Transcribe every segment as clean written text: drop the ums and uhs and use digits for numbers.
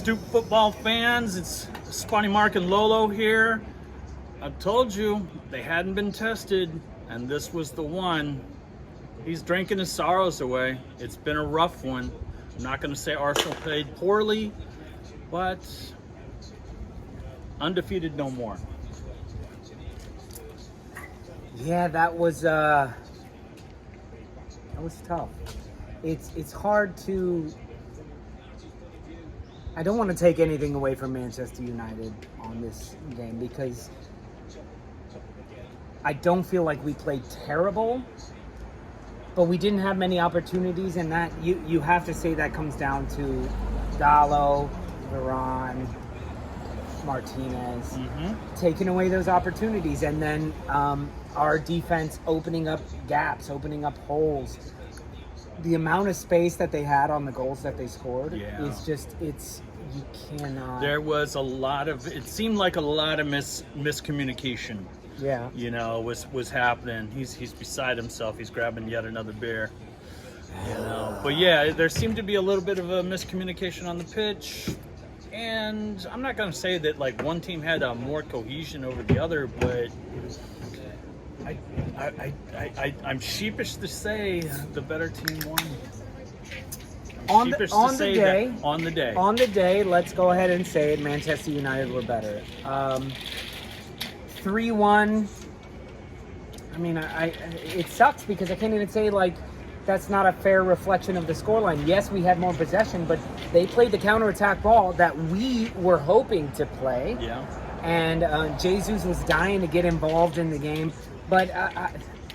Stoop football fans, it's Spotty Mark and Lolo here. I told you they hadn't been tested, and this was the one. He's drinking his sorrows away. It's been a rough one. I'm not going to say Arsenal played poorly, but undefeated no more. Yeah, that was tough. It's hard to. I don't want to take anything away from Manchester United on this game because I don't feel like we played terrible, but we didn't have many opportunities, and that you have to say that comes down to Dalot, Varane, Martinez taking away those opportunities, and then our defense opening up gaps, opening up holes. The amount of space that they had on the goals that they scored is just, you cannot. There was it seemed like a lot of miscommunication. Yeah. Was happening. He's beside himself. He's grabbing yet another beer. But yeah, there seemed to be a little bit of a miscommunication on the pitch. And I'm not going to say that like one team had more cohesion over the other, but I'm sheepish to say the better team won. On the day, let's go ahead and say it, Manchester United were better. 3-1. I mean, it sucks because I can't even say like that's not a fair reflection of the scoreline. Yes, we had more possession, but they played the counterattack ball that we were hoping to play. Yeah. And Jesus was dying to get involved in the game. But,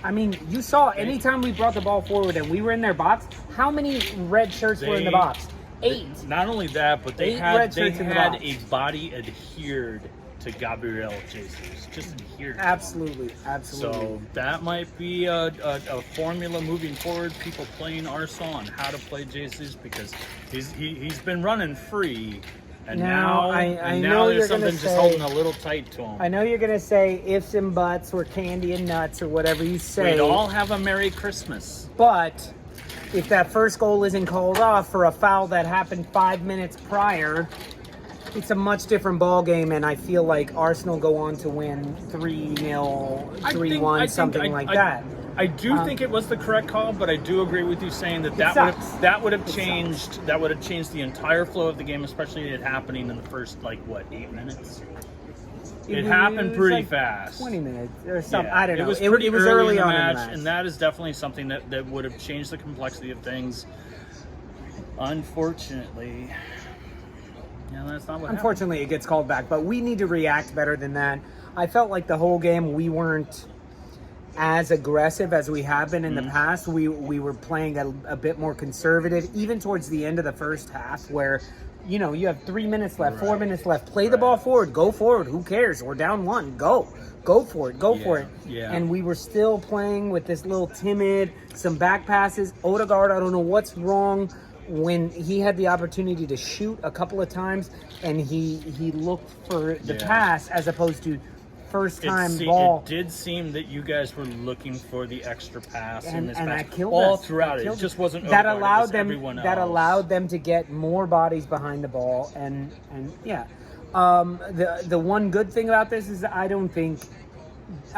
I mean, you saw anytime we brought the ball forward and we were in their box, how many red shirts were in the box? 8. Not only that, but they had a body adhered to Gabriel Jesus. Just adhered. Absolutely. So that might be a formula moving forward. People playing Arsenal on how to play Jesus because he's been running free. And now there's something just holding a little tight to him. I know you're going to say ifs and buts or candy and nuts or whatever you say. We'd all have a Merry Christmas. But if that first goal isn't called off for a foul that happened 5 minutes prior, it's a much different ball game, and I feel like Arsenal go on to win 3-0, 3-1, something like that. I do think it was the correct call, but I do agree with you saying that would have changed the entire flow of the game, especially it happening in the first 8 minutes. It happened pretty fast. 20 minutes or something. Yeah, I don't know. It was early on in the match, match, and that is definitely something that would have changed the complexity of things. Unfortunately, that's not what happened. Unfortunately, it gets called back, but we need to react better than that. I felt like the whole game we weren't as aggressive as we have been in the past. We were playing a bit more conservative, even towards the end of the first half, where you have 3 minutes left, 4 minutes left. Play the ball forward, go forward. Who cares? We're down 1. Go for it. Yeah. And we were still playing with this little timid, some back passes. Odegaard, I don't know what's wrong. When he had the opportunity to shoot a couple of times, and he looked for the pass as opposed to first time ball. It did seem that you guys were looking for the extra pass in this and match that killed all us. throughout it. It just wasn't that Odegaard, allowed it was them. everyone That else. allowed them to get more bodies behind the ball, and the one good thing about this is I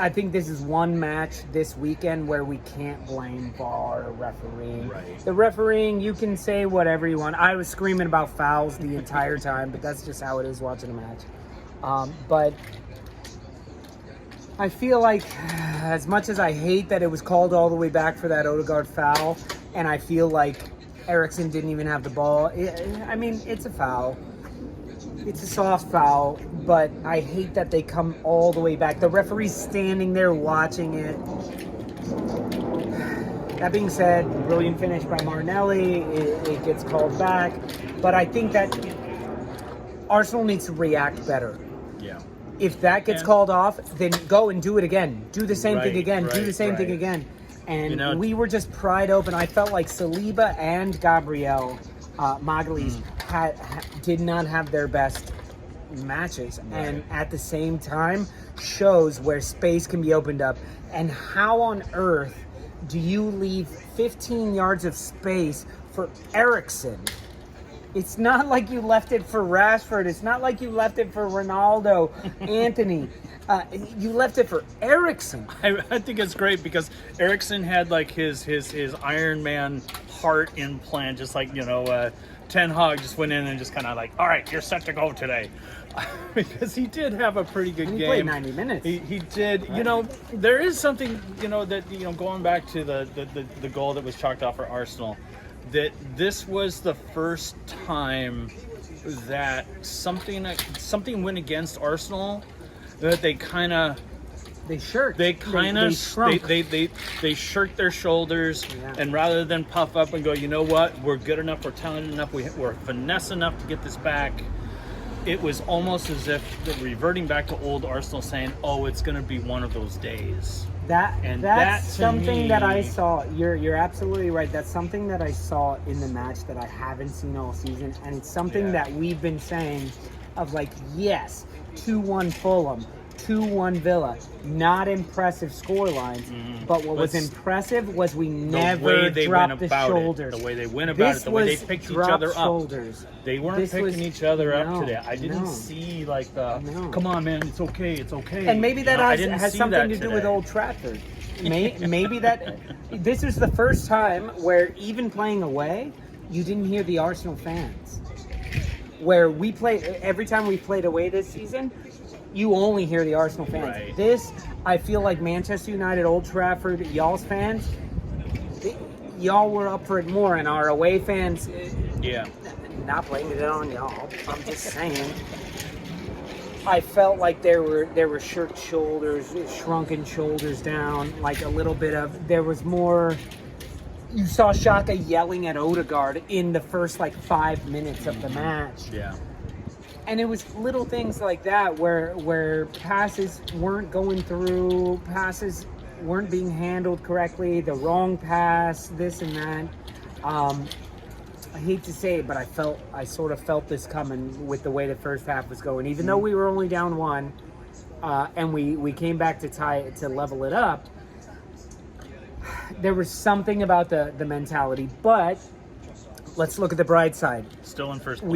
think this is one match this weekend where we can't blame VAR or refereeing. Right. The refereeing, you can say whatever you want. I was screaming about fouls the entire time, but that's just how it is watching a match. But I feel like as much as I hate that it was called all the way back for that Odegaard foul, and I feel like Eriksen didn't even have the ball, it's a foul. It's a soft foul, but I hate that they come all the way back. The referee's standing there watching it. That being said, brilliant finish by Martinelli. It gets called back. But I think that Arsenal needs to react better. Yeah. If that gets called off, then go and do it again. Do the same thing again. Do the same thing again. And we were just pried open. I felt like Saliba and Gabriel Magalhaes did not have their best matches, and at the same time shows where space can be opened up. And how on earth do you leave 15 yards of space for Eriksen It's not like you left it for Rashford. It's not like you left it for Ronaldo, Anthony. You left it for Eriksen. I think it's great because Eriksen had like his Iron Man heart implant, just like, Ten Hag just went in and just kind of like, all right, you're set to go today. Because he did have a pretty good game. He played 90 minutes. He did. Right. There is something, that, going back to the goal that was chalked off for Arsenal, that this was the first time that something went against Arsenal, that they kind of... They shirked. They kind of they shirked their shoulders, and rather than puff up and go, you know what, we're good enough, we're talented enough, we're finesse enough to get this back. It was almost as if they're reverting back to old Arsenal, saying, "Oh, it's going to be one of those days." That's something that I saw. You're absolutely right. That's something that I saw in the match that I haven't seen all season, and it's something that we've been saying, of like, yes, 2-1 Fulham, 2-1 Villa, not impressive score lines, but what was impressive was we never dropped the shoulders. The way they went about it, the way they picked each other up. They weren't picking each other up today. I didn't see like come on, man, it's okay. And maybe that has something to do with Old Trafford. Maybe that this is the first time where, even playing away, you didn't hear the Arsenal fans. Where we play, every time we played away this season, you only hear the Arsenal fans. Right. This, I feel like Manchester United, Old Trafford, y'all's fans, y'all were up for it more, and our away fans, not blaming it on y'all, I'm just saying, I felt like there were shirked shoulders, shrunken shoulders down, like a little bit of, there was more. You saw Xhaka yelling at Odegaard in the first 5 minutes of the match. Yeah. And it was little things like that where passes weren't going through, passes weren't being handled correctly, the wrong pass, this and that. I hate to say it, but I sort of felt this coming with the way the first half was going. Even though we were only down 1, and we came back to level it up, there was something about the mentality. But let's look at the bright side. Still in first place.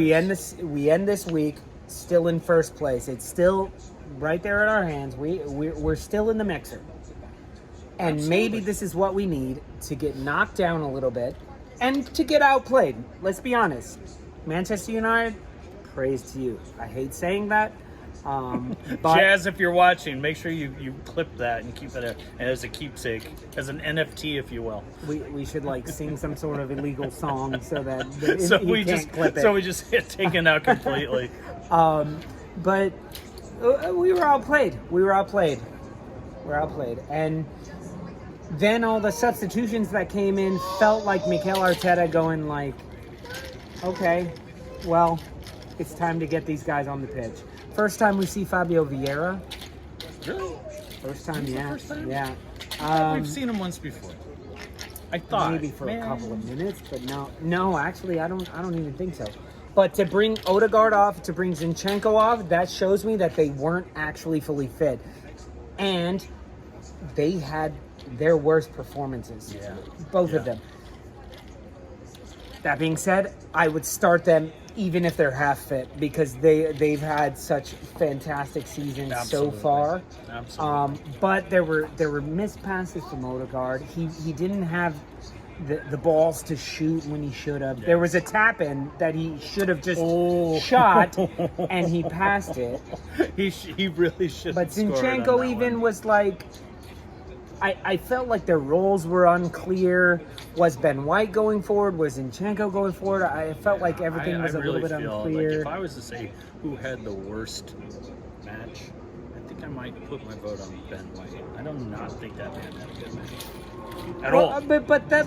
We end this week still in first place. It's still right there in our hands. We're still in the mixer. And Absolutely. Maybe this is what we need to get knocked down a little bit and to get outplayed. Let's be honest. Manchester United, praise to you. I hate saying that. But Jazz, if you're watching, make sure you clip that and keep it as a keepsake, as an NFT, if you will. We should sing some sort of illegal song so that we just get taken out completely. But we were outplayed. And then all the substitutions that came in felt like Mikel Arteta going okay, well, it's time to get these guys on the pitch. First time we see Fabio Vieira. Really? First time, yeah. First time? Yeah. We've seen him once before. I thought maybe for a couple of minutes, but no. Actually, I don't even think so. But to bring Odegaard off, to bring Zinchenko off, that shows me that they weren't actually fully fit, and they had their worst performances. Yeah. Both of them. That being said, I would start them even if they're half fit, because they've had such fantastic seasons so far. Absolutely. But there were missed passes from Odegaard. He didn't have the balls to shoot when he should have. Yeah. There was a tap in that he should have just shot, and he passed it. He really should. But Zinchenko even was I felt like their roles were unclear. Was Ben White going forward? Was Zinchenko going forward? I felt like everything was a little bit unclear. If I was to say who had the worst match, I think I might put my vote on Ben White. I do not think that man had a good match at all. But that